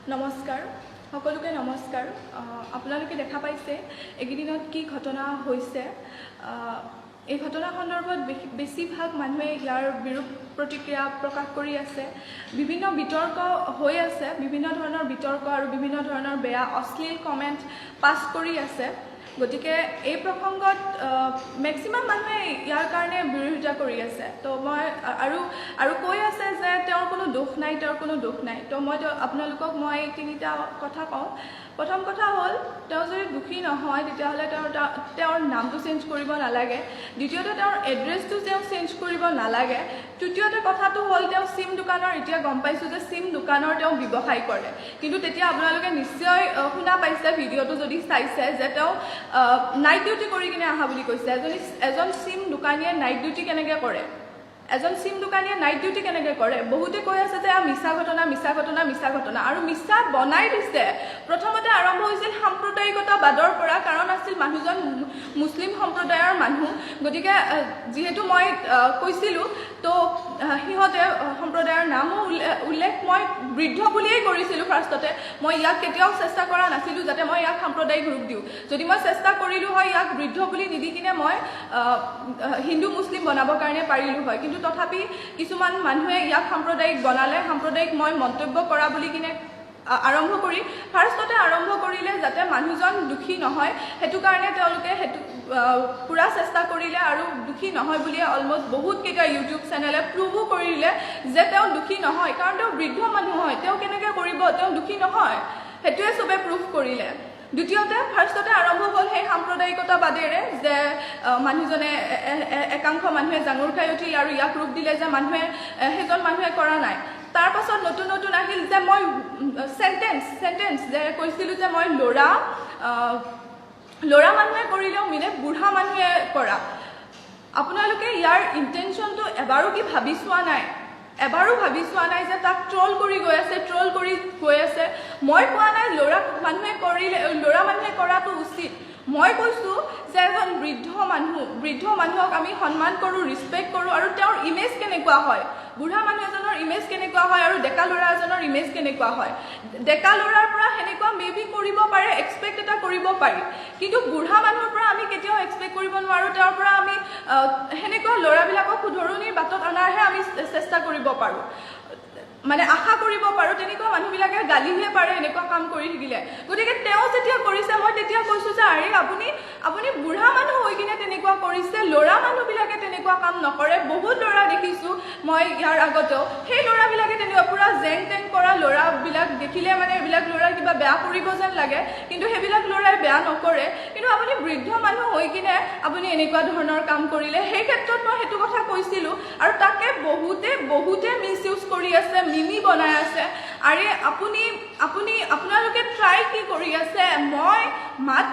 নমস্কাৰ সকলোকে নমস্কাৰ আপোনালোকে দেখা পাইছে এইকেইদিনত কি ঘটনা হৈছে এই ঘটনা সন্দৰ্ভত বেছিভাগ মানুহে ইয়াৰ বিৰূপ প্ৰতিক্ৰিয়া প্ৰকাশ কৰি আছে বিভিন্ন বিতৰ্ক হৈ আছে বিভিন্ন ধৰণৰ বিতৰ্ক আৰু বিভিন্ন ধৰণৰ বেয়া অশ্লীল কমেন্ট পাছ কৰি আছে গতিকে এই প্ৰসংগত ম্যাক্সিমাম মানুহে ইয়াৰ কাৰণে বিৰোধিতা কৰি আছে তো মই আৰু কৈ আছে যে তেওঁৰ কোনো দোষ নাই তো মই আপোনালোকক মই তিনিটা কথা কওঁ প্ৰথম কথা হ'ল তেওঁ যদি দুখী নহয় তেতিয়াহ'লে তেওঁৰ নামটো চেঞ্জ কৰিব নালাগে দ্বিতীয়তে তেওঁৰ এড্ৰেছটো তেওঁ চেঞ্জ কৰিব নালাগে তৃতীয়তে কথাটো হ'ল তেওঁ সিম দোকানৰ এতিয়া গম পাইছোঁ যে সিম দোকানৰ তেওঁ ব্যৱসায় কৰে কিন্তু তেতিয়া আপোনালোকে নিশ্চয় শুনা পাইছে ভিডিঅ'টো যদি চাইছে যে তেওঁ নাইট ডিউটি কৰি কিনে আহা বুলি কৈছে এজন সিম দোকানীয়ে নাইট ডিউটি কেনেকৈ কৰে এজন সিম দোকানীয়ে নাইট ডিউটি কেনেকৈ কৰে বহুতে কৈ আছে যে মিছা ঘটনা আৰু মিছা বনাই দিছে প্ৰথমতে আৰম্ভ হৈছিল সাম্প্ৰদায়িকতাবাদৰ পৰা কাৰণ আছিল মানুহজন মুছলিম সম্প্ৰদায়ৰ মানুহ গতিকে যিহেতু মই কৈছিলোঁ তো সিহঁতে সম্প্ৰদায়ৰ নামো উল্লেখ মই বৃদ্ধ বুলিয়েই কৰিছিলোঁ ফাৰ্ষ্টতে মই ইয়াক কেতিয়াও চেষ্টা কৰা নাছিলোঁ যাতে মই ইয়াক সাম্প্ৰদায়িক ৰূপ দিওঁ যদি মই চেষ্টা কৰিলোঁ হয় ইয়াক বৃদ্ধ বুলি নিদি কিনে মই হিন্দু মুছলিম বনাবৰ কাৰণে পাৰিলোঁ হয় কিন্তু তথাপি কিছুমান মানুহে ইয়াক সাম্প্ৰদায়িক বনালে সাম্প্ৰদায়িক মই মন্তব্য কৰা বুলি কিনে আৰম্ভ কৰি ফাৰ্ষ্টতে আৰম্ভ কৰিলে যাতে মানুহজন দুখী নহয় সেইটো কাৰণে তেওঁলোকে সেইটো পুৰা চেষ্টা কৰিলে আৰু দুখী নহয় বুলিয়ে অলমষ্ট বহুত কেইটা ইউটিউব চেনেলে প্ৰুভো কৰিলে যে তেওঁ দুখী নহয় কাৰণ তেওঁ বৃদ্ধ মানুহ হয় তেওঁ কেনেকৈ কৰিব তেওঁ দুখী নহয় সেইটোৱে চবে প্ৰুভ কৰিলে দ্বিতীয়তে ফাৰ্ষ্টতে আৰম্ভ হ'ল সেই সাম্প্ৰদায়িকতাবাদেৰে যে মানুহজনে একাংশ মানুহে জাঙুৰ খাই উঠি আৰু ইয়াক ৰূপ দিলে যে সেইজন মানুহে কৰা নাই তাৰ পাছত নতুন আহিল যে মই সেন্টেন্স যে কৈছিলোঁ যে মই ল'ৰা মানুহে কৰিলেও মিলে বুঢ়া মানুহে কৰা আপোনালোকে ইয়াৰ ইণ্টেনশ্যনটো এবাৰো কি ভাবি চোৱা নাই যে তাক ট্ৰল কৰি গৈ আছে মই কোৱা নাই ল'ৰা মানুহে কৰাটো উচিত মই কৈছোঁ যে এজন বৃদ্ধ মানুহক আমি সন্মান কৰোঁ ৰিছপেক্ট কৰোঁ আৰু তেওঁৰ ইমেজ কেনেকুৱা হয় বুঢ়া মানুহ এজনৰ ইমেজ কেনেকুৱা হয় আৰু ডেকা ল'ৰা এজনৰ ইমেজ কেনেকুৱা হয় ডেকা ল'ৰাৰ পৰা সেনেকুৱা মেবি কৰিব পাৰে এক্সপেক্ট এটা কৰিব পাৰি কিন্তু বুঢ়া মানুহৰ পৰা আমি কেতিয়াও এক্সপেক্ট কৰিব নোৱাৰোঁ তেওঁৰ পৰা আমি সেনেকুৱা ল'ৰাবিলাকক শুধৰণিৰ বাটত অনাৰহে আমি চেষ্টা কৰিব পাৰোঁ মানে আশা কৰিব পাৰোঁ তেনেকুৱা মানুহবিলাকে গালিহে পাৰে এনেকুৱা কাম কৰি থাকিলে গতিকে তেওঁ যেতিয়া কৰিছে মই তেতিয়া কৈছোঁ যে আৰে আপুনি বুঢ়া মানুহ হৈ কিনে তেনেকুৱা কৰিছে ল'ৰা মানুহবিলাকে তেনেকুৱা কাম নকৰে বহুত ল'ৰা দেখিছোঁ মই ইয়াৰ আগতেও সেই ল'ৰাবিলাকে তেনেকুৱা পূৰা জেং টেং কৰা ল'ৰাবিলাক দেখিলে মানে এইবিলাক ল'ৰা কিবা বেয়া কৰিব যেন লাগে কিন্তু সেইবিলাক ল'ৰাই বেয়া নকৰে কিন্তু আপুনি বৃদ্ধ মানুহ হৈ কিনে আপুনি এনেকুৱা ধৰণৰ কাম কৰিলে সেই ক্ষেত্ৰত মই সেইটো কথা কৈছিলোঁ আৰু তাকে বহুতে মিছ ইউজ কৰি আছে মিমি বনাই আছে আৰে আপোনালোকে ট্ৰাই কি কৰি আছে মই মাত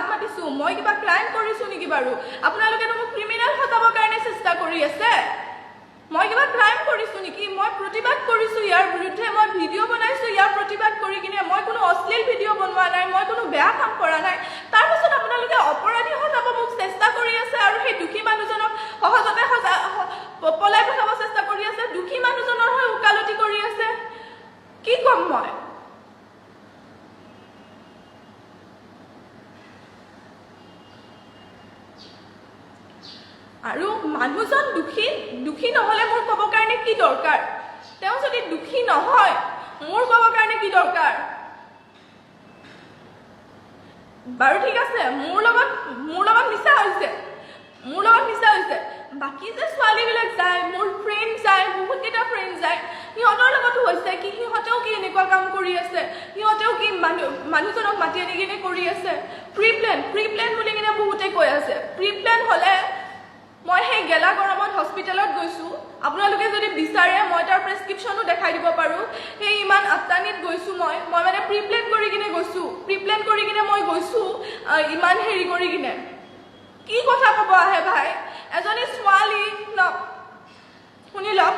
মাতিছোঁ মই কিবা ক্ৰাইম কৰিছোঁ নেকি বাৰু আপোনালোকেতো মোক ক্ৰিমিনেল সজাবৰ কাৰণে চেষ্টা কৰি আছে মই কিবা ক্ৰাইম কৰিছোঁ নেকি মই প্ৰতিবাদ কৰিছোঁ ইয়াৰ বিৰুদ্ধে মই ভিডিঅ' বনাইছোঁ ইয়াৰ প্ৰতিবাদ কৰি কিনে মই কোনো অশ্লীল ভিডিঅ' বনোৱা নাই মই কোনো বেয়া কাম কৰা নাই তাৰপাছত আপোনালোকে অপৰাধী সজাব মোক চেষ্টা কৰি আছে আৰু সেই দুখী মানুহজনক সহজতে পলাই পঠাব চেষ্টা কৰি আছে দুখী মানুহজনৰ হৈ ওকালতি কৰি আছে কি ক'ম মই আৰু মানুহজন দুখী নহ'লে মোৰ ক'ব কাৰণে কি দৰকাৰ তেওঁ যদি দুখী নহয় মোৰ ক'ব কাৰণে কি দৰকাৰ বাৰু ঠিক আছে মোৰ লগত মিছা হৈছে বাকী যে ছোৱালীবিলাক যায় মোৰ ফ্ৰেণ্ড যায় বহুতকেইটা ফ্ৰেণ্ড যায় সিহঁতৰ লগতো হৈছে কি সিহঁতেও কি এনেকুৱা কাম কৰি আছে সিহঁতেও কি মানুহজনক মাতি আনি কিনে কৰি আছে প্ৰি প্লেন বুলি কিনে বহুতে কৈ আছে প্ৰি প্লেন হ'লে মই সেই গেলা গৰমত হস্পিটেলত গৈছোঁ আপোনালোকে যদি বিচাৰে মই তাৰ প্ৰেছক্ৰিপশ্যনো দেখাই দিব পাৰোঁ সেই ইমান আপ্তানিত গৈছোঁ মই মানে প্ৰি প্লেন কৰি কিনে মই গৈছোঁ ইমান হেৰি কৰি কিনে কি কথা ক'ব আহে ভাই এজনী ছোৱালী শুনি লওক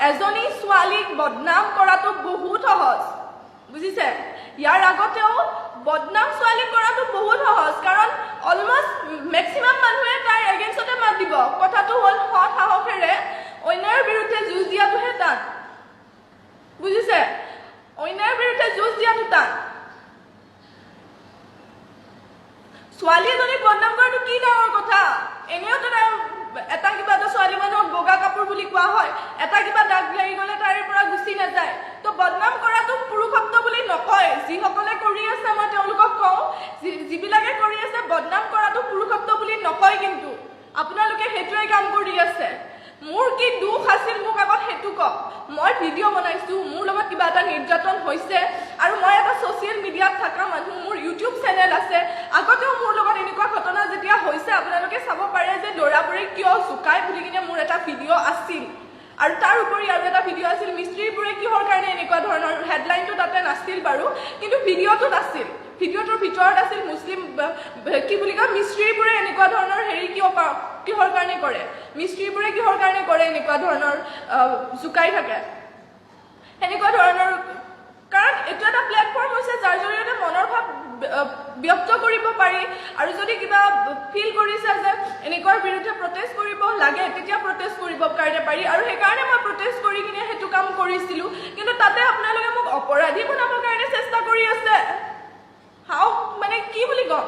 এজনী ছোৱালীক বদনাম কৰাটো বহুত সহজ বুজিছে ইয়াৰ আগতেও বদনাম ছোৱালী কৰাটো বহুত সহজ কাৰণ অলমষ্ট মেক্সিমাম মানুহে তাইৰ এগেইনষ্টতে মাত দিব কথাটো হ'ল সৎ সাহসেৰে অন্যায়ৰ বিৰুদ্ধে যুঁজ দিয়াটোহে টান বুজিছে টান ছোৱালী এজনীক বদনাম কৰাটো কি ডাঙৰ কথা এনেওতো এটা কিবা এটা ছোৱালী মানুহক বগা কাপোৰ বুলি কোৱা হয় এটা কিবা দাগ লাগি গ'লে তাৰে পৰা গুচি নাযায় তো বদনাম কৰাটো পুৰুষত্ব বুলি নকয় যিসকলে কৰি আছে মই তেওঁলোকক কওঁ যিবিলাকে কৰি আছে বদনাম কৰাটো পুৰুষত্ব বুলি নকয় কিন্তু আপোনালোকে সেইটোৱে কাম কৰি আছে মোৰ কি দুখ আছিল মোক আগত সেইটো কওক মই ভিডিঅ' বনাইছোঁ মোৰ লগত কিবা এটা নিৰ্যাতন হৈছে আৰু মই এটা ছ'চিয়েল মিডিয়াত থকা মানুহ মোৰ ইউটিউব চেনেল আছে আগতেও মোৰ লগত এনেকুৱা ঘটনা যেতিয়া হৈছে আপোনালোকে চাব পাৰে যে ল'ৰাবোৰে কিয় জোকাই বুলি কিনে মোৰ এটা ভিডিঅ' আছিল আৰু তাৰ উপৰি আৰু এটা ভিডিঅ' আছিল মিস্ত্ৰীবোৰে কিহৰ কাৰণে এনেকুৱা ধৰণৰ হেডলাইনটো তাতে নাছিল বাৰু কিন্তু ভিডিঅ'টোত আছিল ভিডিঅ'টোৰ ভিতৰত আছিল মুছলিম কি বুলি কয় মিস্ত্ৰীবোৰে এনেকুৱা ধৰণৰ হেৰি কিহৰ কাৰণে কৰে মিস্ত্ৰীবোৰে কিহৰ কাৰণে কৰে এনেকুৱা ধৰণৰ জোকাই থাকে এনেকুৱা ধৰণৰ কাৰণ এইটো এটা প্লেটফৰ্ম হৈছে যাৰ জৰিয়তে মনৰ ভাৱ ব্যক্ত কৰিব পাৰি আৰু যদি কিবা ফিল কৰিছে যে এনেকুৱাৰ বিৰুদ্ধে প্ৰটেষ্ট কৰিব লাগে তেতিয়া প্ৰটেষ্ট কৰিব কাৰণে পাৰি আৰু সেইকাৰণে মই প্ৰটেষ্ট কৰি কিনে সেইটো কাম কৰিছিলোঁ কিন্তু তাতে আপোনালোকে মোক অপৰাধী বনাবৰ কাৰণে চেষ্টা কৰি আছে হাও মানে কি বুলি কওঁ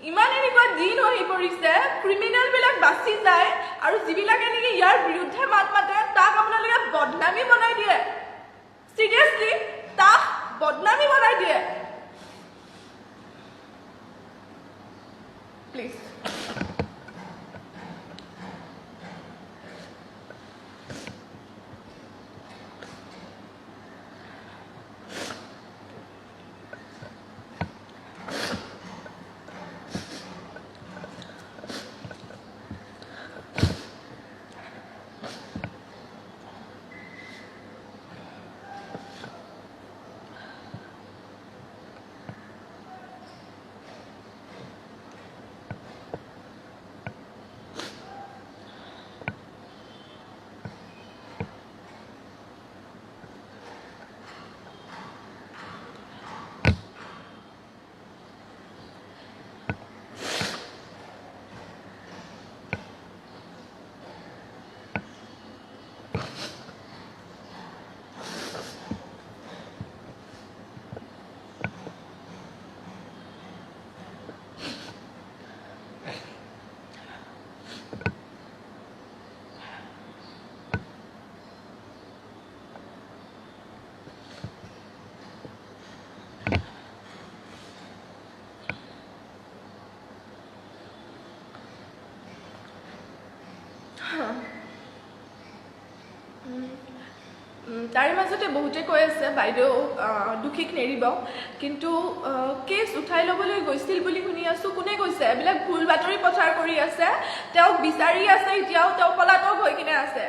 ইমান এনেকুৱা দিন হৈ পৰিছে ক্ৰিমিনেলবিলাক বাচি যায় আৰু যিবিলাকে নেকি ইয়াৰ বিৰুদ্ধে মাত মাতে তাক আপোনালোকে বদনামী বনাই দিয়ে চিৰিয়াছলি তাক বদনামী বনাই দিয়ে প্লিজ তাৰে মাজতে বহুতে কৈ আছে বাইদেউ দুখীক নেৰিব কিন্তু কেছ উঠাই ল'বলৈ গৈছিল বুলি শুনি আছোঁ কোনে কৈছে এইবিলাক ভুল বাতৰি প্ৰচাৰ কৰি আছে তেওঁক বিচাৰি আছে এতিয়াও তেওঁ পলাতক হৈ কিনে আছে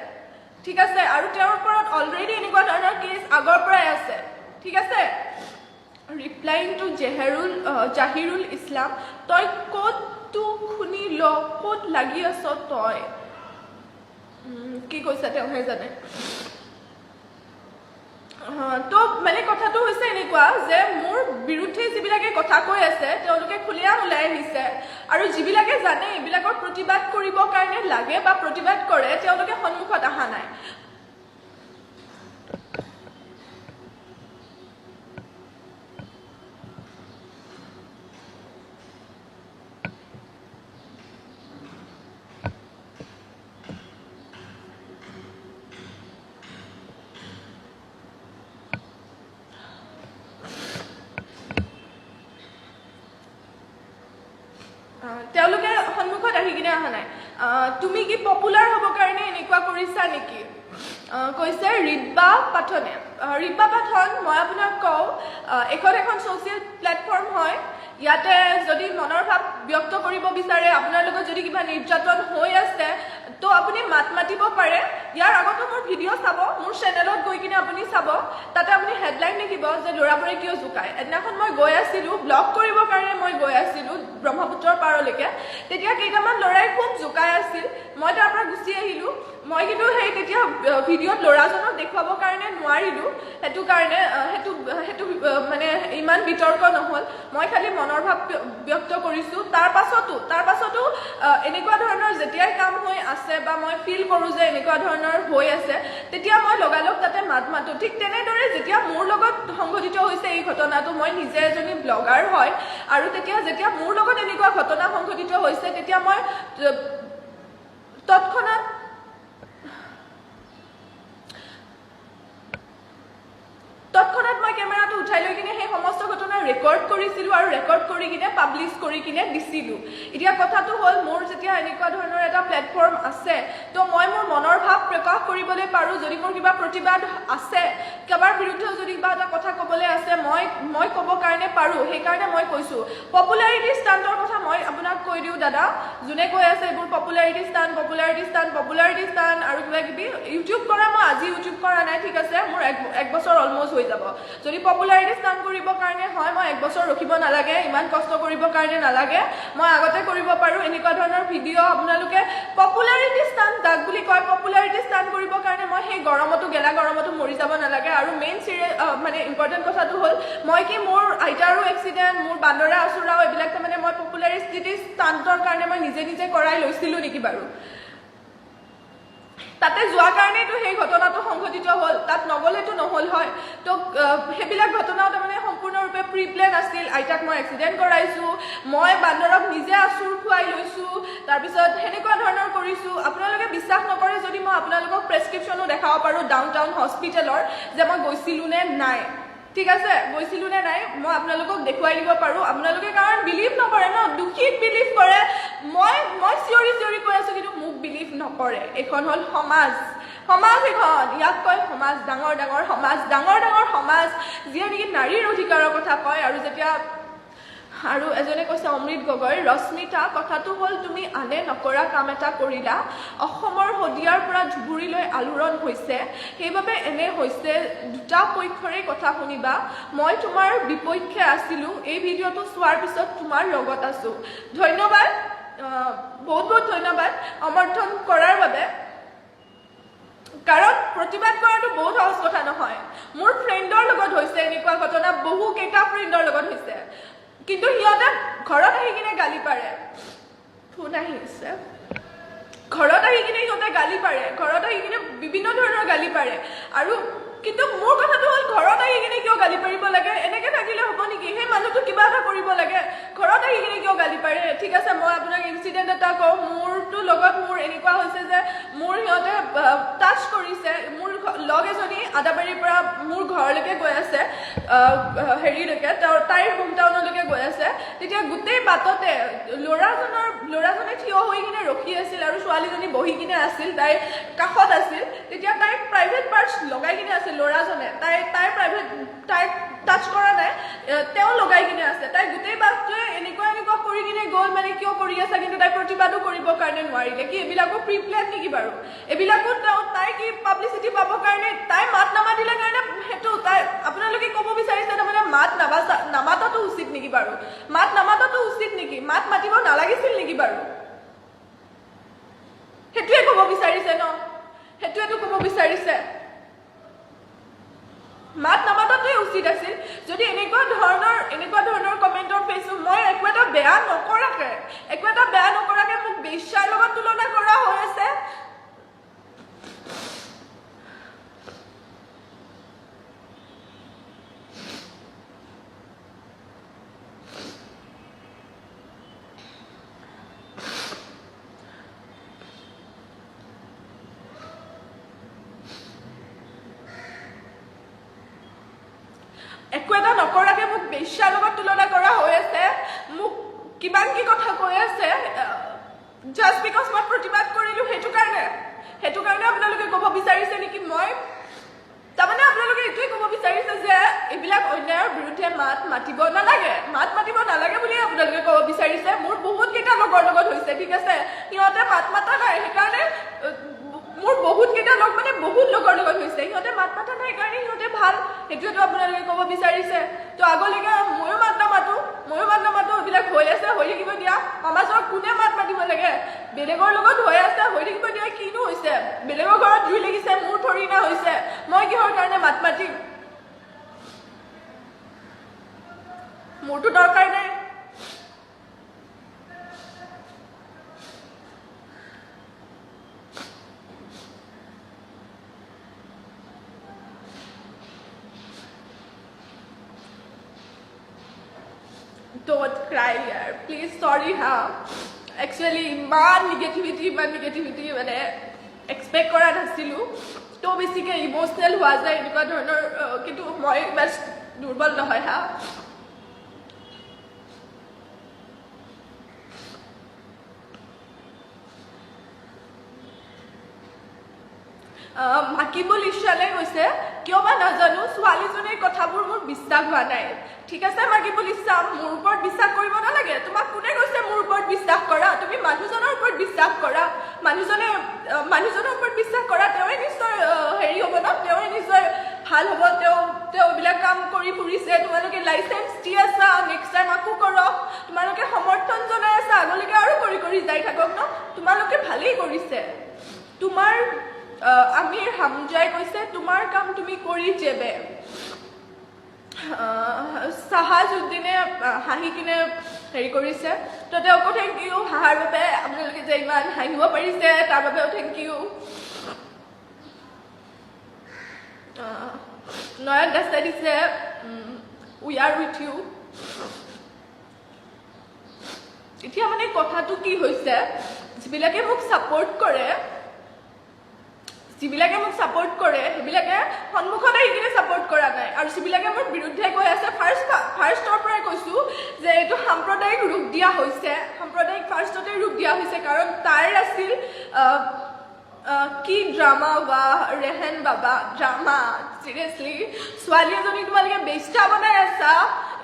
ঠিক আছে আৰু তেওঁৰ ওপৰত অলৰেডি এনেকুৱা ধৰণৰ কেছ আগৰ পৰাই আছে ঠিক আছে ৰিপ্লাইং টু জাহিৰুল ইছলাম তই ক'তটো শুনি ল ক'ত লাগি আছ তই কি কৈছে তেওঁহে জানে তো মানে কথাটো হৈছে এনেকুৱা যে মোৰ বিৰুদ্ধে যিবিলাকে কথা কৈ আছে তেওঁলোকে খুলিয়াম ওলাই আহিছে আৰু যিবিলাকে জানে এইবিলাকৰ প্ৰতিবাদ কৰিবৰ কাৰণে লাগে বা প্ৰতিবাদ কৰে তেওঁলোকে সন্মুখত অহা নাই তেওঁলোকে সন্মুখত আহি কিনে অহা নাই তুমি কি পপুলাৰ হ'ব কাৰণে এনেকুৱা কৰিছা নেকি কৈছে ৰিব্বা পাঠনে ৰিব্বা পাঠন মই আপোনাক কওঁ এখন ছ'চিয়েল প্লেটফৰ্ম হয় ইয়াতে যদি মনৰ ভাৱ ব্যক্ত কৰিব বিচাৰে আপোনাৰ লগত যদি কিবা নিৰ্যাতন হৈ আছে তো আপুনি মাত মাতিব পাৰে ইয়াৰ আগতো মোৰ ভিডিঅ' চাব মোৰ চেনেলত গৈ কিনে আপুনি চাব তাতে আপুনি হেডলাইন লিখিব যে ল'ৰাবোৰে কিয় জোকায় এদিনাখন মই গৈ আছিলোঁ ব্লগ কৰিবৰ কাৰণে মই গৈ আছিলোঁ ব্ৰহ্মপুত্ৰৰ পাৰলৈকে তেতিয়া কেইটামান ল'ৰাই খুব জোকাই আছিল মই তাৰ পৰা গুচি আহিলোঁ মই কিন্তু সেই তেতিয়া ভিডিঅ'ত ল'ৰাজনক দেখুৱাবৰ কাৰণে নোৱাৰি নোৱাৰিলোঁ সেইটো কাৰণে সেইটো মানে ইমান বিতৰ্ক নহ'ল মই খালি মনৰ ভাৱ ব্যক্ত কৰিছোঁ তাৰ পাছতো এনেকুৱা ধৰণৰ যেতিয়াই কাম হৈ আছে বা মই ফিল কৰোঁ যে এনেকুৱা ধৰণৰ হৈ আছে তেতিয়া মই লগালগ তাতে মাতো ঠিক তেনেদৰে যেতিয়া মোৰ লগত সংঘটিত হৈছে এই ঘটনাটো মই নিজে এজনী ব্লগাৰ হয় আৰু যেতিয়া মোৰ লগত এনেকুৱা ঘটনা সংঘটিত হৈছে তেতিয়া মই তৎক্ষণাত মই কেমেৰাটো উঠাই লৈ কিনে সেই সমস্ত ঘটনা ৰেকৰ্ড কৰিছিলোঁ আৰু ৰেকৰ্ড কৰি কিনে পাব্লিছ কৰি কিনে দিছিলোঁ এতিয়া কথাটো হ'ল মোৰ যেতিয়া এনেকুৱা ধৰণৰ এটা প্লেটফৰ্ম আছে তো মই মোৰ মনৰ ভাৱ প্ৰকাশ কৰিবলৈ পাৰোঁ যদি মোৰ কিবা প্ৰতিবাদ আছে কাৰোবাৰ বিৰুদ্ধেও যদি কিবা এটা কথা ক'বলৈ আছে মই ক'ব কাৰণে পাৰোঁ সেইকাৰণে মই কৈছোঁ পপুলাৰিটি ষ্টাণ্টৰ কথা মই আপোনাক কৈ দিওঁ দাদা যোনে কৈ আছে এইবোৰ পপুলাৰিটি ষ্টাণ্ট আৰু কিবা কিবি ইউটিউব কৰা মই আজি ইউটিউব কৰা নাই ঠিক আছে মোৰ এক বছৰ অলমষ্ট হৈ যাব যদি পপুলাৰিটি ষ্টাণ্ট কৰিবৰ কাৰণে হয় মই এক বছৰ ৰখিব নালাগে ইমান কষ্ট কৰিবৰ কাৰণে নালাগে মই আগতে কৰিব পাৰোঁ এনেকুৱা ধৰণৰ ভিডিঅ' আপোনালোকে পপুলাৰিটি ষ্টাণ্ট যাক বুলি কয় পপুলাৰিটি ষ্টাণ্ট কৰিবৰ কাৰণে মই সেই গেলা গৰমতো মৰি যাব নালাগে আৰু মেইন মানে ইম্পৰ্টেণ্ট কথাটো হ'ল মই কি মোৰ আইতাৰো এক্সিডেণ্ট মোৰ বান্দৰা আচুৰাও এইবিলাক তাৰমানে মই পপুলাৰিটি ষ্টাণ্টৰ কাৰণে মই নিজে কৰাই লৈছিলোঁ নেকি বাৰু তাতে যোৱাৰ কাৰণেতো সেই ঘটনাটো সংঘটিত হ'ল তাত নগ'লেতো নহ'ল হয় তো সেইবিলাক ঘটনাও তাৰমানে সম্পূৰ্ণৰূপে প্ৰি প্লেন আছিল আইতাক মই এক্সিডেণ্ট কৰাইছোঁ মই বান্দৰক নিজে আচুৰ খুৱাই লৈছোঁ তাৰপিছত সেনেকুৱা ধৰণৰ কৰিছোঁ আপোনালোকে বিশ্বাস নকৰে যদি মই আপোনালোকক প্ৰেছক্ৰিপশ্যনো দেখাব পাৰোঁ ডাউন টাউন হস্পিটেলৰ যে মই গৈছিলোঁ নে নাই ঠিক আছে গৈছিলোঁ নে নাই মই আপোনালোকক দেখুৱাই দিব পাৰোঁ আপোনালোকে কাৰণ বিলিভ নকৰে ন দুখীক বিলিভ কৰে মই চিঞৰি কৈ আছোঁ কিন্তু মোক বিলিভ নকৰে এইখন হ'ল সমাজ এখন ইয়াক কয় সমাজ ডাঙৰ সমাজ যিয়ে নেকি নাৰীৰ অধিকাৰৰ কথা কয় আৰু এজনে কৈছে অমৃত গগৈ ৰশ্মিতা কথাটো হ'ল তুমি আনে নকৰা কাম এটা কৰিলা অসমৰ শদিয়াৰ পৰা ধুবুৰীলৈ আলোড়ন হৈছে সেইবাবে এনে হৈছে দুটা পক্ষৰে কথা শুনিবা মই তোমাৰ বিপক্ষে আছিলোঁ এই ভিডিঅ'টো চোৱাৰ পিছত তোমাৰ লগত আছোঁ ধন্যবাদ বহুত ধন্যবাদ সমৰ্থন কৰাৰ বাবে কাৰণ প্ৰতিবাদ কৰাটো বহুত সহজ কথা নহয় মোৰ ফ্ৰেণ্ডৰ লগত হৈছে এনেকুৱা ঘটনা বহুকেইটা ফ্ৰেণ্ডৰ লগত হৈছে কিন্তু সিহঁতে ঘৰত আহি কিনে গালি পাৰে ফোন আহিছে ঘৰত আহি কিনে সিহঁতে গালি পাৰে ঘৰত আহি কিনে বিভিন্ন ধৰণৰ গালি পাৰে আৰু কিন্তু মোৰ কথাটো হ'ল ঘৰত আহি কিনে কিয় গালি পাৰিব লাগে এনেকৈ থাকিলে হ'ব নেকি সেই মানুহটো কিবা এটা কৰিব লাগে ঘৰত আহি কিনে কিয় গালি পাৰে ঠিক আছে মই আপোনাক ইনচিডেণ্ট এটা কওঁ মোৰতো লগত মোৰ এনেকুৱা হৈছে যে মোৰ সিহঁতে টাচ কৰিছে মোৰ লগ এজনী আদাবাৰীৰ পৰা মোৰ ঘৰলৈকে গৈ আছে হেৰিলৈকে তাইৰ হোম টাউনলৈকে গৈ আছে তেতিয়া গোটেই বাটতে ল'ৰাজনে থিয় হৈ কিনে ৰখি আছিল আৰু ছোৱালীজনী বহি কিনে আছিল তাইৰ কাষত আছিল তেতিয়া তাইৰ প্ৰাইভেট পাৰ্টছ লগাই কিনে আছিল ল'ৰাজনে তাইৰ প্ৰাইভেট তাইক টাচ কৰা নাই তেওঁ লগাই কিনে আছে তাই গোটেই বাটটোৱে এনেকুৱা কৰি কিনে গ'ল মানে কিয় কৰি আছে কিন্তু তাই প্ৰতিবাদো কৰিবৰ কাৰণে নোৱাৰিলে কি এইবিলাকো প্ৰি প্লেন নেকি বাৰু এইবিলাকো তাই কি পাব্লিচিটি পাবৰ কাৰণে তাই মাত নামাতিলে কাৰণে সেইটো তাই আপোনালোকে ক'ব বিচাৰিছে তাৰমানে মাত নামাতাটো উচিত নেকি বাৰু মাত নামাতাটো উচিত নেকি মাত মাতিব নালাগিছিল নেকি বাৰু সেইটোৱে ক'ব বিচাৰিছে ন সেইটোৱেতো ক'ব বিচাৰিছে মাত নামাতাটোৱে উচিত আছিল যদি এনেকুৱা ধৰণৰ কমেণ্টৰ পাইছোঁ মই একো এটা বেয়া নকৰাকে মোক বেশ্যাৰ লগত তুলনা কৰা হৈ আছে একো এটা নকৰাকে মোক বেশ্যাৰ লগত তুলনা কৰা হৈ আছে মোক কিমান কি কথা কৈ আছে জাষ্ট বিকজ মই প্ৰতিবাদ কৰিলোঁ সেইটো কাৰণে আপোনালোকে ক'ব বিচাৰিছে নেকি মই তাৰমানে আপোনালোকে এইটোৱে ক'ব বিচাৰিছে যে এইবিলাক অন্যায়ৰ বিৰুদ্ধে মাত মাতিব নালাগে বুলি আপোনালোকে ক'ব বিচাৰিছে মোৰ বহুতকেইটা লগৰ লগত হৈছে ঠিক আছে সিহঁতে মাত মাতা নাই সেইকাৰণে মোৰ বহুতকেইটা লগ মানে বহুত লগৰ লগত হৈছে সিহঁতে মাত মাতা নাই কাৰণে সিহঁতে ভাল সেইটোৱেতো আপোনালোকে ক'ব বিচাৰিছে তো আগলৈকে ময়ো মাত নামাতো এইবিলাক হৈ আছে হৈ থাকিব দিয়া সমাজৰ কোনে মাত মাতিব লাগে বেলেগৰ লগত হৈ আছে হৈ থাকিব দিয়া কিনো হৈছে বেলেগৰ ঘৰত জুই লাগিছে মোৰ থৰি না হৈছে মই কিহৰ কাৰণে মাত মাতিম মোৰতো দৰকাৰ নাই Don't cry yaar please sorry ha actually iman negativity মানে expect কৰা নাছিলো তো বেছিকে ইমোশনাল হোৱা যায় এনেকুৱা ধৰণৰ কিন্তু মই বাস দুৰ্বল নহয় হা মাকিবুল ইশালে কৈছে কিয় বা নাজানো ছোৱালীজনীৰ কথাবোৰ মোৰ বিশ্বাস হোৱা নাই ঠিক আছে মাকিবুল ইছাম মোৰ ওপৰত বিশ্বাস কৰিব নালাগে তোমাক কোনে কৈছে মোৰ ওপৰত বিশ্বাস কৰা তুমি মানুহজনৰ ওপৰত বিশ্বাস কৰা মানুহজনৰ ওপৰত বিশ্বাস কৰা তেওঁই নিশ্চয় হেৰি হ'ব ন তেওঁই নিশ্চয় ভাল হ'ব তেওঁ এইবিলাক কাম কৰি ফুৰিছে তোমালোকে লাইসেন্স দি আছা নেক্সট টাইম আকৌ কৰক তোমালোকে সমৰ্থন জনাই আছা আগলৈকে আৰু কৰি যাই থাকক ন তোমালোকে ভালেই কৰিছে তোমাৰ আমিৰ হামজাই কৈছে তোমাৰ কাম তুমি কৰি যাবে সাহাজউদ্দিনে হাঁহি কিনে হেৰি কৰিছে তো তেওঁকো থেংক ইউ হাঁহাৰ বাবে আপোনালোকে যে ইমান হাঁহিব পাৰিছে তাৰ বাবেও থেংক ইউ নয়ন দাসে দিছে উই আৰ উইথ ইউ এতিয়া মানে কথাটো কি হৈছে যিবিলাকে মোক ছাপোৰ্ট কৰে যিবিলাকে মোক ছাপোৰ্ট কৰে সেইবিলাকে সন্মুখত আহি কিনে ছাপোৰ্ট কৰা নাই আৰু যিবিলাকে মোৰ বিৰুদ্ধে কৈ আছে ফাৰ্ষ্টৰ পৰাই কৈছোঁ যে এইটো সাম্প্ৰদায়িক ৰূপ দিয়া হৈছে সাম্প্ৰদায়িক ফাৰ্ষ্টতে ৰূপ দিয়া হৈছে কাৰণ তাৰ আছিল কি ড্ৰামা বা ৰেহেন বাবা ড্ৰামা চিৰিয়াছলি ছোৱালী এজনী তোমালোকে বেষ্টা বনাই আছা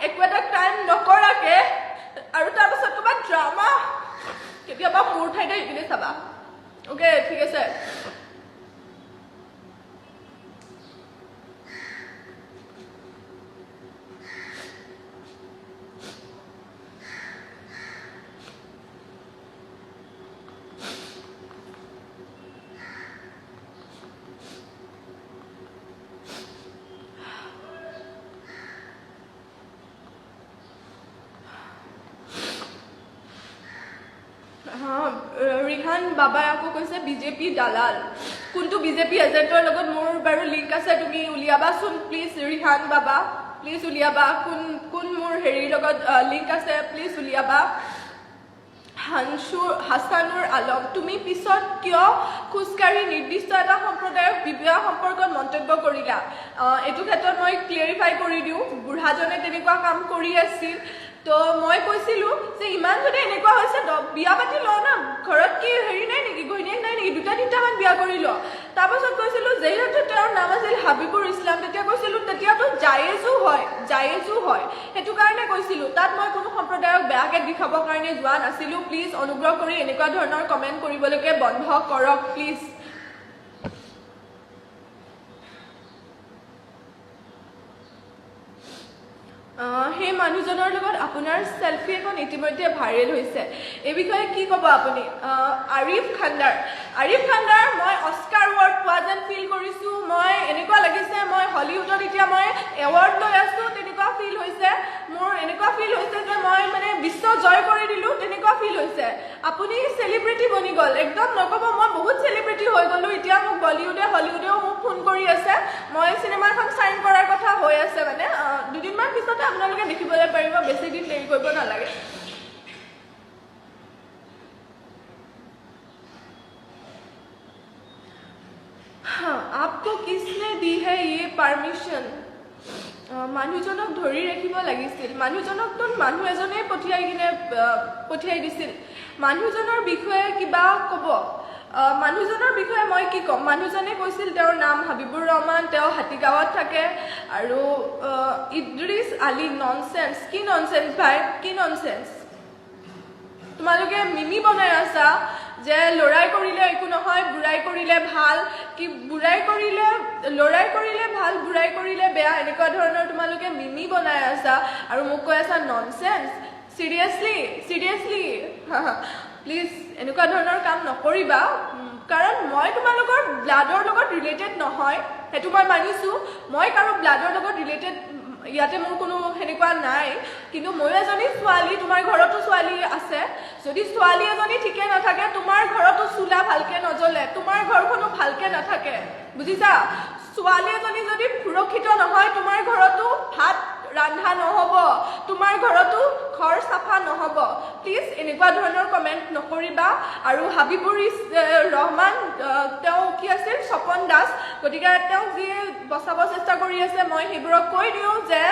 একো এটা টাইম নকৰাকে আৰু তাৰপাছত তোমাৰ ড্ৰামা কেতিয়াবা মোৰ ঠাইতে শিকিলে চাবা অ'কে ঠিক আছে ৰিহান বাবাই আকৌ কৈছে বিজেপি দালাল কোনটো বিজেপি এজেণ্টৰ লগত মোৰ বাৰু লিংক আছে তুমি উলিয়াবাচোন প্লিজ ৰিহান বাবা প্লিজ উলিয়াবা কোন মোৰ হেৰিৰ লগত লিংক আছে প্লিজ উলিয়াবা হাছানুৰ আলম তুমি পিছত কিয় খোজকাঢ়ি নিৰ্দিষ্ট এটা সম্প্ৰদায়ক বিবাহ সম্পৰ্কত মন্তব্য কৰিলা এইটো ক্ষেত্ৰত মই ক্লিয়াৰিফাই কৰি দিওঁ বুঢ়াজনে তেনেকুৱা কাম কৰি আছিল তো মই কৈছিলোঁ যে ইমান যদি এনেকুৱা হৈছে বিয়া পাতি ল না ঘৰত কি হেৰি নাই নেকি ঘৈণীয়েক নাই নেকি দুটা তিনিটামান বিয়া কৰি ল তাৰপাছত কৈছিলোঁ যিহেতু তেওঁৰ নাম আছিল হাবিবুৰ ইছলাম তেতিয়া কৈছিলোঁ তেতিয়াতো জায়েজো হয় সেইটো কাৰণে কৈছিলোঁ তাত মই কোনো সম্প্ৰদায়ক বেয়াকৈ দেখাবৰ কাৰণে যোৱা নাছিলোঁ প্লিজ অনুগ্ৰহ কৰি এনেকুৱা ধৰণৰ কমেণ্ট কৰিবলৈকে বন্ধ কৰক প্লিজ সেই মানুহজনৰ লগত আপোনাৰ সেলফি এখন ইতিমধ্যে ভাইৰেল হৈছে এই বিষয়ে কি ক'ব আপুনি আৰিফ খান্দাৰ মই অস্কাৰ এৱাৰ্ড পোৱা যেন ফিল কৰিছোঁ মই এনেকুৱা লাগিছে মই হলিউডত এতিয়া মই এৱাৰ্ড লৈ আছোঁ তেনেকুৱা ফিল হৈছে মোৰ এনেকুৱা ফিল হৈছে যে মই মানে বিশ্ব জয় কৰি দিলোঁ তেনেকুৱা ফিল হৈছে আপুনি চেলিব্ৰিটি বনি গ'ল একদম নক'ব মই বহুত চেলিব্ৰিটি হৈ গ'লোঁ এতিয়া মোক হলিউডেও মোক ফোন কৰি আছে মই চিনেমাখন চাইন কৰাৰ কথা হৈ আছে মানে দুদিনমান পিছতে আপোনালোকে দেখিবলৈ পাৰিব বেছি দিন দেৰি কৰিব নালাগে आपको किसने दी है ये परमिशन মানুহজনক ধৰি ৰাখিব লাগিছিল মানুহজনকতো মানুহ এজনে পঠিয়াই দিছিল মানুহজনৰ বিষয়ে কিবা ক'ব মানুহজনৰ বিষয়ে মই কি ক'ম মানুহজনে কৈছিল তেওঁৰ নাম হাবিবুৰ ৰহমান তেওঁ হাতীগাঁৱত থাকে আৰু ইদ্ৰিছ আলী ননসেন্স কি ননসেন্স ভাই কি ননসেন্স তোমালোকে মিমি বনাই আছা যে লৰাই কৰিলে একো নহয় বুঢ়াই কৰিলে ভাল কি বুঢ়াই কৰিলে লৰাই কৰিলে ভাল বুঢ়াই কৰিলে বেয়া এনেকুৱা ধৰণৰ তোমালোকে মিমি বনাই আছা আৰু মোক কৈ আছা ননসেন্স চিৰিয়াছলি প্লিজ এনেকুৱা ধৰণৰ কাম নকৰিবা কাৰণ মই তোমালোকৰ ব্লাডৰ লগত ৰিলেটেড নহয় সেইটো মই মানিছোঁ মই কাৰো ব্লাডৰ লগত ৰিলেটেড ইয়াতে মোৰ কোনো সেনেকুৱা নাই কিন্তু ময়ো এজনী ছোৱালী তোমাৰ ঘৰতো ছোৱালী আছে যদি ছোৱালী এজনী ঠিকে নাথাকে তোমাৰ ঘৰতো চুলা ভালকে নজ্বলে তোমাৰ ঘৰখনো ভালকে নাথাকে বুজিছা ছোৱালী এজনী যদি সুৰক্ষিত নহয় তোমাৰ ঘৰতো ভাত ৰান্ধা নহব তোমাৰ ঘৰতো ঘৰ চাফা নহব প্লিজ এনেকুৱা ধৰণৰ কমেন্ট নকৰিবা আৰু হাবিবুৰ ৰহমান তেওঁ কি আছিল স্বপন দাস গতিকে তেওঁ যি বচাব চেষ্টা কৰি আছে মই সেইবোৰক কৈ দিওঁ যে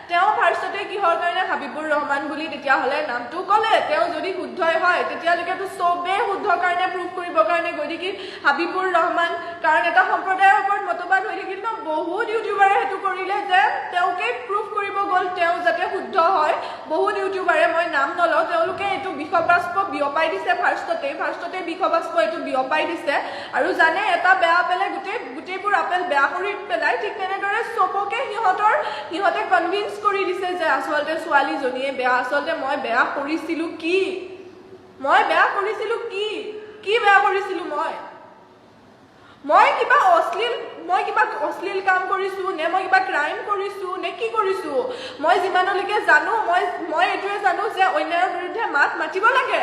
তেওঁ ফাৰ্ষ্টতে কিহৰ কাৰণে হাবিবুৰ ৰহমান বুলি তেতিয়াহ'লে নামটো ক'লে তেওঁ যদি শুদ্ধই হয় তেতিয়ালৈকেতো চবেই শুদ্ধ কাৰণে প্ৰুভ কৰিবৰ কাৰণে গৈ থাকি হাবিবুৰ ৰহমান কাৰণ এটা সম্প্ৰদায়ৰ ওপৰত মতবাদ হৈ থাকিল ন বহুত ইউটিউবাৰে সেইটো কৰিলে যে তেওঁকে প্ৰুভ কৰিব গ'ল তেওঁ যাতে শুদ্ধ হয় বহুত ইউটিউবাৰে মই নাম নলওঁ তেওঁলোকে এইটো বিষবাস্প বিয়পাই দিছে ফাৰ্ষ্টতে বিষবাস্প এইটো বিয়পাই দিছে আৰু জানে এটা বেয়া পেলাই গোটেইবোৰ আপেল বেয়া কৰি পেলাই ঠিক তেনেদৰে চবকে সিহঁতে কনভিন্স কৰি দিছে যে আচলতে ছোৱালীজনীয়ে বেয়া আচলতে মই বেয়া কৰিছিলো কি বেয়া কৰিছিলো মই কিবা অশ্লীল কাম কৰিছো নে মই কিবা ক্ৰাইম কৰিছো নে কি কৰিছো মই যিমানলৈকে জানো মই এইটোৱে জানো যে অন্যায়ৰ বিৰুদ্ধে মাত মাতিব লাগে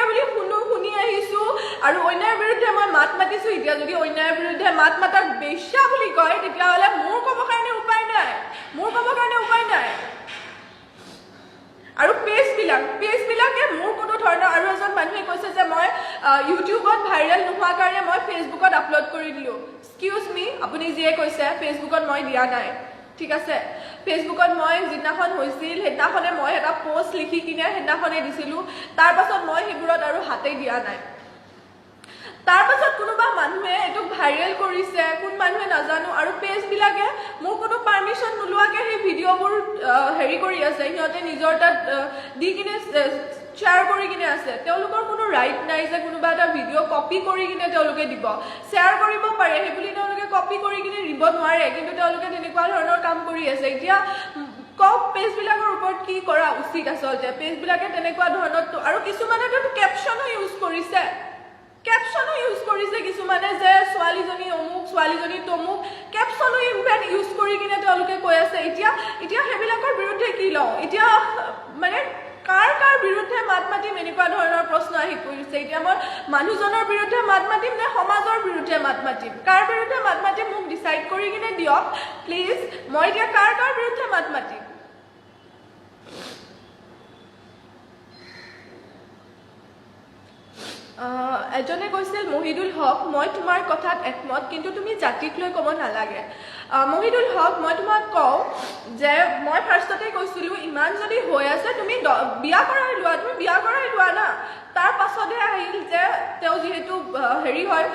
বুলি শুনি আহিছো আৰু অন্যায়ৰ বিৰুদ্ধে মই মাত মাতিছো এতিয়া যদি অন্যায়ৰ বিৰুদ্ধে মাত মাতাক বেশ্যা বুলি কয় তেতিয়াহ'লে মোৰ ক'ব কাৰণে উপায় নাই আৰু পেজবিলাকে মোৰ কোনো ধৰণৰ আৰু এজন মানুহে কৈছে যে মই ইউটিউবত ভাইৰেল নোহোৱাৰ কাৰণে মই ফেচবুকত আপলোড কৰি দিলোঁ এক্সকিউজ মি আপুনি যিয়ে কৈছে ফেচবুকত মই দিয়া নাই ঠিক আছে ফেচবুকত মই যিদিনাখন হৈছিল সেইদিনাখনে মই এটা পোষ্ট লিখি কিনে সেইদিনাখনে দিছিলোঁ তাৰ পাছত মই সেইবোৰত আৰু হাতেই দিয়া নাই তাৰ পাছত কোনোবা মানুহে এইটো ভাইৰেল কৰিছে কোন মানুহে নাজানো আৰু পেজবিলাকে মোৰ কোনো পাৰ্মিশ্যন নোলোৱাকৈ সেই ভিডিঅ'বোৰ হেৰি কৰি আছে সিহঁতে নিজৰ তাত দি কিনে শ্বেয়াৰ কৰি কিনে আছে তেওঁলোকৰ কোনো ৰাইট নাই যে কোনোবা এটা ভিডিঅ' কপি কৰি কিনে তেওঁলোকে দিব শ্বেয়াৰ কৰিব পাৰে সেইবুলি তেওঁলোকে কপি কৰি কিনে দিব নোৱাৰে কিন্তু তেওঁলোকে তেনেকুৱা ধৰণৰ কাম কৰি আছে এতিয়া কওক পেজবিলাকৰ ওপৰত কি কৰা উচিত আচলতে পেজবিলাকে তেনেকুৱা ধৰণৰ আৰু কিছুমানেতো কেপশ্যনো ইউজ কৰিছে কিছুমানে যে ছোৱালীজনী অমুক ছোৱালীজনী তমুক কেপশ্যনো ইনফেক্ট ইউজ কৰি কিনে তেওঁলোকে কৈ আছে এতিয়া সেইবিলাকৰ বিৰুদ্ধে কি লওঁ এতিয়া মানে কাৰ বিৰুদ্ধে মাত মাতিম এনেকুৱা ধৰণৰ প্ৰশ্ন আহি পৰিছে এতিয়া মই মানুহজনৰ বিৰুদ্ধে মাত মাতিম নে সমাজৰ বিৰুদ্ধে মাত মাতিম কাৰ বিৰুদ্ধে মাত মাতিম মোক ডিচাইড কৰি কিনে দিয়ক প্লিজ মই এতিয়া কাৰ বিৰুদ্ধে মাত মাতিম এজনে কৈছিল মহিদুল হক মই তোমাৰ কথাত একমত কিন্তু তুমি জাতিক লৈ ক'ব নালাগে মহিদুল হক মই তোমাক কওঁ যে মই ফাৰ্ষ্টতে কৈছিলোঁ ইমান যদি হৈ আছে তুমি বিয়া কৰাই লোৱা না তাৰ পাছতহে আহিল যে তেওঁ যিহেতু হেৰি হয়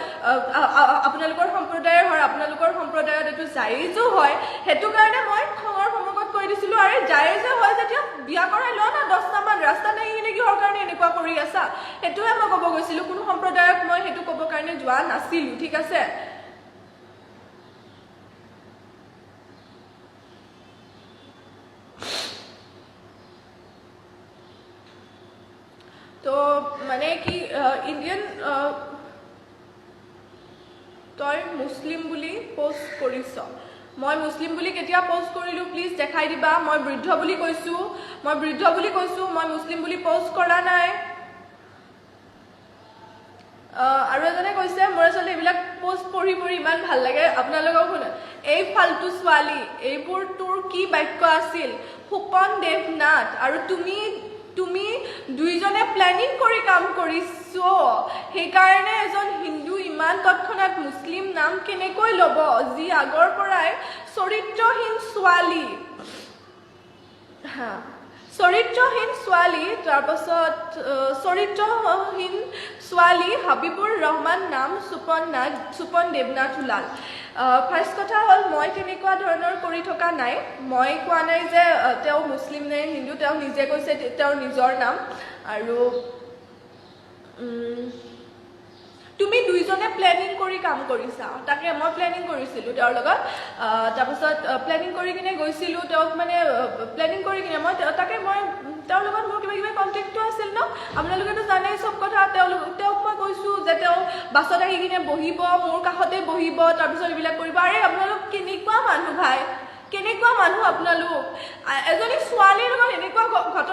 আপোনালোকৰ সম্প্ৰদায়ৰ হয় আপোনালোকৰ সম্প্ৰদায়ত এইটো জায়েজো হয় সেইটো কাৰণে মই খঙৰ সমুখত কৈ দিছিলোঁ আৰে জায়েজে হয় যেতিয়া বিয়া কৰাই লোৱা না 10টামান ৰাস্তা নাই কিনে কিহৰ কাৰণে এনেকুৱা কৰি আছা সেইটোহে মই ক'ব গৈছিলোঁ কোনো সম্প্ৰদায়ক মই সেইটো ক'ব কাৰণে যোৱা নাছিলোঁ ঠিক আছে তো মানে কি ইণ্ডিয়ান তই মুছলিম বুলি পোষ্ট কৰিছ মই মুছলিম বুলি কেতিয়া পোষ্ট কৰিলোঁ প্লিজ দেখাই দিবা মই বৃদ্ধ বুলি কৈছোঁ মই মুছলিম বুলি পোষ্ট কৰা নাই আৰু এজনে কৈছে মোৰ আচলতে এইবিলাক পোষ্ট পঢ়ি ইমান ভাল লাগে আপোনালোকক শুনে এই ফাল্টু ছোৱালী এইবোৰ তোৰ কি বাক্য আছিল সুপন দেৱনাথ আৰু তুমি দুইজনে প্লেনিং কৰি কাম কৰিছো সেইকাৰণে এজন হিন্দু ইমান তৎক্ষণাত মুছলিম নাম কেনেকৈ ল'ব যি আগৰ পৰাই চৰিত্ৰহীন ছোৱালী তাৰপাছত চৰিত্ৰহীন ছোৱালী হাবিবুৰ ৰহমান নাম সুপন দেৱনাথ ওলাল ফাৰ্ষ্ট কথা হ'ল মই তেনেকুৱা ধৰণৰ কৰি থকা নাই মই কোৱা নাই যে তেওঁ মুছলিম নে হিন্দু তেওঁ নিজে কৈছে তেওঁৰ নিজৰ নাম আৰু তুমি দুইজনে প্লেনিং কৰি কাম কৰিছা তাকে মই প্লেনিং কৰিছিলোঁ তেওঁৰ লগত তাৰপিছত প্লেনিং কৰি কিনে গৈছিলোঁ তেওঁক মানে প্লেনিং কৰি কিনে মই তেওঁৰ লগত মোৰ কিবা কণ্টেক্টটো আছিল ন আপোনালোকেতো জানেই চব কথা তেওঁক মই কৈছোঁ যে তেওঁ বাছত আহি কিনে বহিব, মোৰ কাষতে বহিব, তাৰপিছত এইবিলাক কৰিব। আৰে আপোনালোক কেনেকুৱা মানুহ ভাই, কেনেকুৱা মানুহ আপোনালোক? এজনী ছোৱালীৰ লগত এনেকুৱা ঘটনা